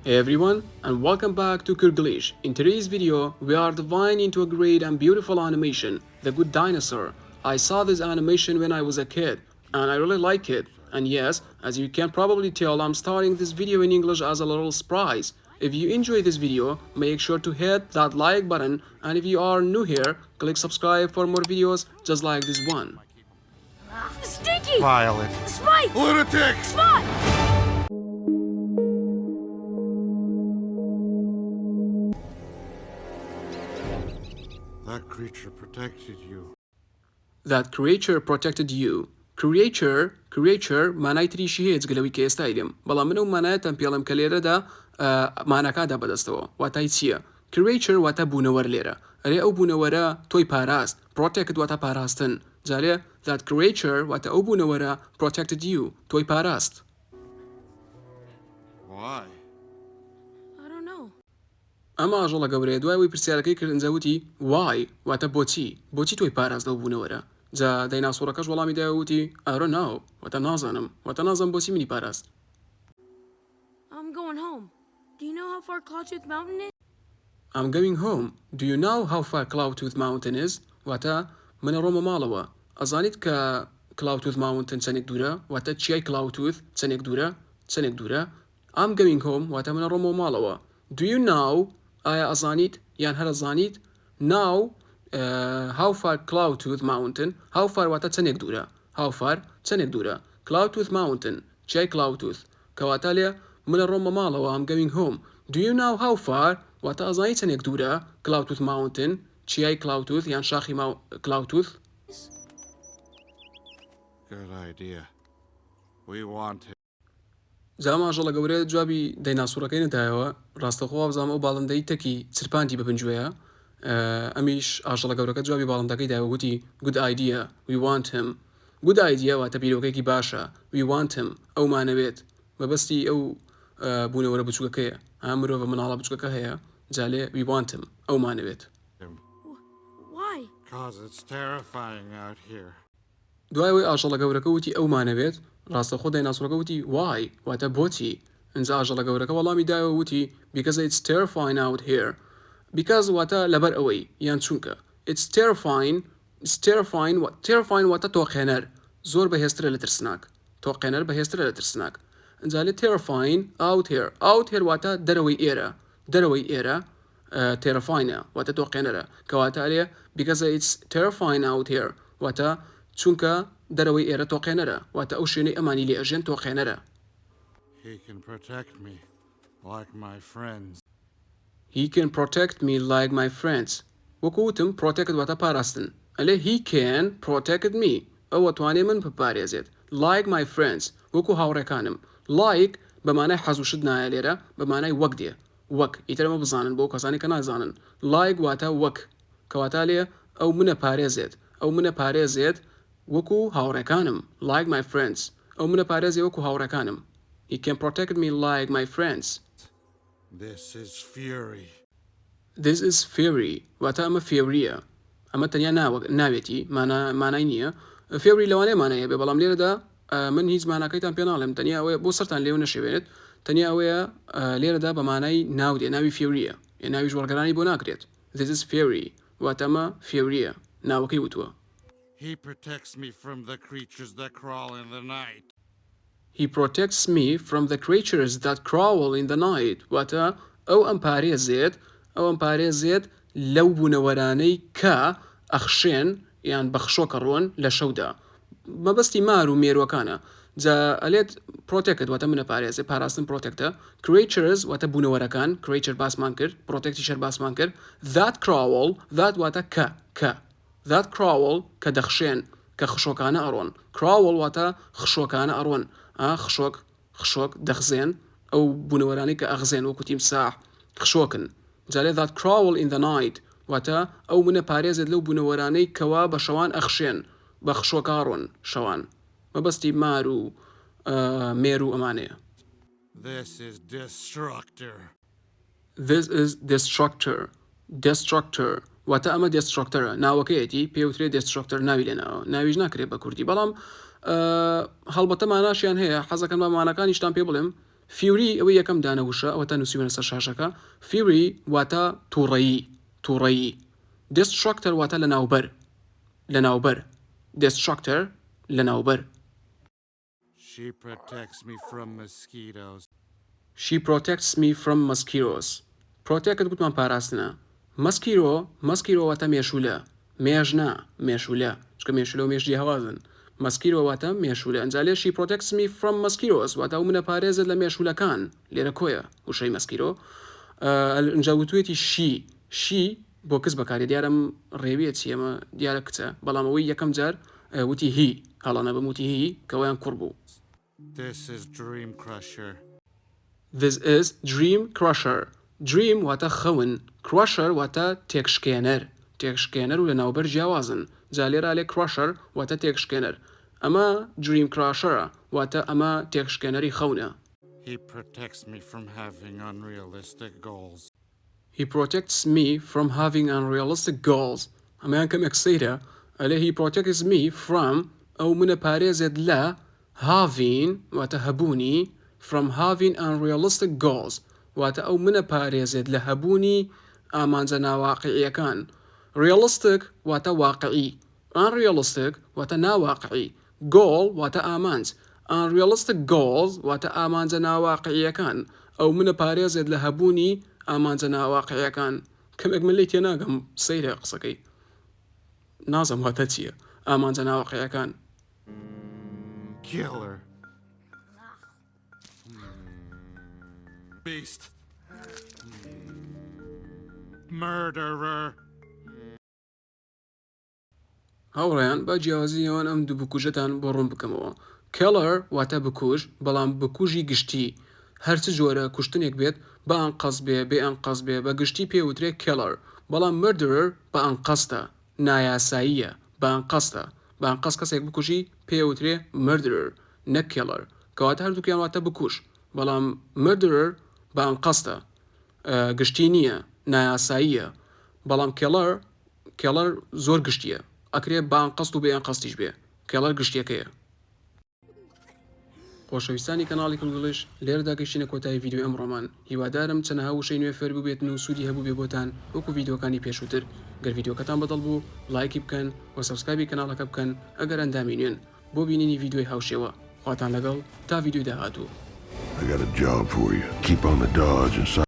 Hey everyone, and welcome back to Kurglish. In today's video, we are diving into a great and beautiful animation, The Good Dinosaur. I saw this animation when I was a kid, and I really like it. And yes, as you can probably tell, I'm starting this video in English as a little surprise. If you enjoy this video, make sure to hit that like button, and if you are new here, click subscribe for more videos just like this one. Stinky! Violet. Spike! Lunatic! Spot! That creature protected you. That creature protected you. Creature مانای تریشی هەیە جگەلەوەی کە ئێستا ئیدێم بەڵام من ئەو مانایەتەم پێڵم کە لێرەدا ماناکادا بەدەستەوە واتای چییە؟ Creature واتە بوونەوەر لێرە ئەرێ ئەو بوونەوەرە تۆی پاراست protected واتە پاراستن جارێ that creature واتە ئەو بوونەوەرە protected you تۆی پاراست. Why? I don't know. ئەمە ئاژەڵە گەورەیە دوای وی پرسیارەکەی کردنجەوتی why واتە بۆچی تۆی پاراست لەو بوونەوەرە جا دایناسۆرەکەش وەڵامی دایوتی I don't know واتە نازانم بۆچی منی پاراست. I'm going home. Do you know how far Clawtooth Mountain is? I'm going home. Do you know how far Clawtooth Mountain is? واتە منە ڕۆمە ماڵەوە ئەزانیت کە Clawtooth Mountain چەندێک دوورە واتە چیای Clawtooth چەندێک دوورە I'm going home واتە منە ڕۆمە ماڵەوە. Do you know ئایا ئەزانیت یان هەر ئەزانیت now how far Clawtooth Mountain how far واتە چەندێک دوورە Clawtooth Mountain چیای Clawtooth کەواتە لێ منە ڕۆمە ماڵەوە I'm going home. Do you know how far واتە ئەزانی چەندێک دوورە Clawtooth Mountain چیای Clawtooth یان شاخی Clawtooth. Good idea. We want him. جا ماژەڵە گەورەیە جوابی دایناسۆرەکەی نەدایەوە ڕاستەخۆ بزانام ئەو باڵندەی تەکی چرپانتی بە پنجوەیە ئەمیش ئاژەڵە گەورەکە جوابی باڵندەکەی دایەوە وتی good idea we want him good idea واتە بیرۆکێکی باشە we want him ئەومانەوێت مەبەستی ئەو بوونەوەرە بچووکەکەیە مرۆڤە مناڵە بچووکەکە هەیە جالێ we want him ئەومانەوێت. Why? Cause it's terrifying out here. دوایەوەی ئاژەڵە گەورەکە وتی ئەومانەوێت ڕاستەخۆ دایناسۆرەکە وتی why واتە بۆچی ئەنجا ئاژەڵە گەورەکە وەڵامی دایەوە وتی because it's terrifying out here because واتە لەبەر ئەوەی یان چونکە it's terrifying واتە تۆقێنەر زۆر بەهێزترە لە ترسناک تۆقێنەر بەهێزترە لە ترسناک ئەنجا لێ terrifying out here واتە دەرەوەی ئێرە terrifying واتە تۆقێنەرە کەواتە لێ because it's terrifying out here واتە چونکە دەرەوەی ئێرە تۆقێنەرە واتە ئەو شوێنەی ئەمانی لێ ئەژێن تۆقێنەرە. He can protect me like my friends. He can protect me like my friends. وەکو وتم protect واتە پاراستن ئەلێ he can protect me ئەو ئەتوانێ من بپارێزێت like my friends وەکو هاوڕێکانم like بەمانای حەزوشت نایە لێرە بەمانای وەک دێ وەک ئیترەمە بزانن بۆ کەسانی کە نازانن like واتە وەک کەواتە لێ ئەو منە پارێزێت وەکو هاوڕێکانم like my friends ئەو منە پارێزێ وەکو هاوڕێکانم. He can protect me like my friends. This is Fury واتە ئەمە فێوریە ئەمە تەنیا ناوێتی مانای نییە فێوری لەوانەیە مانایە بێ بەڵام لێرەدا من هیچ ماناکەیتان پێ ناڵێم تەنیا ئەوەیە بۆ سەرتان لێو نەشێوێت تەنیا ئەوەیە لێرەدا بە مانای ناو دێ ناوی فێوریە یە ناوی ژوەرگەرانی بۆ ناکرێت. This is Fury واتە ئەمە فێوریە ناوەکەی وتووە. He protects me from the creatures that crawl in the night. He protects me from the creatures that crawl in the night واتە ئەو ئەم پارێزێت لەو بوونەوەرانەی کە ئەخشێن یان بەخشۆکە ڕۆن لە شەودا مەبەستی مار و مێروەکانە جا ئەلێت protected واتە منە پارێزێ پاراستن protectە creatures واتە بوونەوەرەکان creature باسمان کرد protectیشەر باسمان کرد that crawl that واتە کە that crawl کە دەخشێن کە خشۆکانە ئەڕۆن crawl واتە خشۆکانە ئەڕۆن خشۆک دەخزێن ئەو بوونەوەرانی کە ئەخزێن وەکو تیمساح خشۆکن جارێ that crawl in the night واتە ئەو منە پارێزێت لەو بوونەوەرانەی کەوا بە شەوان ئەخشێن بە خشۆکاڕۆن شەوان مەبەستی مار و مێر و ئەمانەیە. This is Destructor واتە ئەمە destructorە ناوەکەیەتی پێوترێت destructor ناوی لێناوە ناویش ناکرێت بە کوردی بەڵام هەڵبەتە ماناشیان هەیە حەزەکەم بە مانەکانیشتان پێ بڵێم فیوری ئەوە یەکەم دانەوشە ئەوە تا نووسیوە لەسەر شاشەکە. فیوری واتە تووڕەیی. destructor واتە لەناوبەر. destructor لەناوبەر. She protects me from mosquitoes. She protects me from mosquitoes. Protect گوتمان پاراستنە. mosquito واتە مێشولە. مێشولە. چکە مێشولە و مێشولی هەوازن. mosquito واتە مێشولە. ئەنجا لێ she protects me from mosquitoes واتە ئەو منە پارێزت لە مێشولەکان. لێرە کۆیە وشەی mosquito. ئەنجا وتوێتی she بۆ کەس بەکاری دیارم ڕێویە چی ئەمە دیارە کچە بەڵام ئەوەی یەکەم جار وتی هی هەڵانە بموتی هی کەوەیان کوڕ بوو. This is Dream Crusher. This is Dream Crusher. Dream واتە خەون. Crusher واتە تێکشکێنەر و لە ناوبەر جیاوازن. جا لێرە لێ Crusher واتە تێکشکێنەر. ئەمە Dream Crusher واتە ئەمە تێکشکێنەری خەونە. He protects me from having unrealistic goals. He protects me from having unrealistic goals. ئەمەیان کەمێک سەیرە. ئەلێ he protects me from ئەو منە پارێزێت لە having واتە هەبوونی from having unrealistic goals واتە ئەو منە پارێزێت لە هەبوونی ئامانجە ناواقعیەکان. realistic واتە واقعی. unrealistic واتە ناواقعی. goal واتە ئامانج. unrealistic goals واتە ئامانجە ناواقعیەکان. ئەو منە پارێزێت لە هەبوونی ئامانجە ناواقعیەکان. کەمێک من لێی تێناگەم سەیرە قسەکەی. نازم واتە چییە ئامانجە ناواقعیەکان. Killer. Beast. Murderer. هاوڕێیان با جیاوازی ئەوان ئەم دوو بکوژەتان بۆ ڕوون بکەمەوە. killer واتە بکوژ بەڵام بکوژی گشتی. هەرچ جۆرە کوشتنێک بێت بە ئەنقەس بێ ئەنقەس بێ بە گشتی پێوترێ killer. بەڵام murderer بە ئەنقەستە نایاساییە بە ئەنقەستە. بە ئەنقەس کەسێک بکوژی پێوترێ murderer نە killer. کەواتە هەردووکیان واتە بکوژ بەڵام murderer بە ئەنقەستە گشتی نییە نایاساییە. بەڵام killer زۆر گشتیە ئەکرێ بە ئەنقەست و بێ ئەنقەستیش بێ. killer گشتیەکەیە. خۆشەویستانی کەناڵی کولگڵش لێرەدا گەیشتینە کۆتایی ڤیدیۆ ئەمڕۆمان. هیوادارم چەنەها وشەی نوێ فێر ببێتن و سوودی هەبوو بێ بۆتان وەکو ڤیدیۆکانی پێشووتر. گەر ڤیدیۆکەتان بەدڵ بوو لایکی بکەن و سەبسکرایبی کەناڵەکە بکەن ئەگەر ئەندامی نوێن بۆ بینینی ڤیدیۆی هاوشێوە. خواتان لەگەڵ تا ڤیدیۆ داهاتوو. I got a job for you. Keep on the dodge and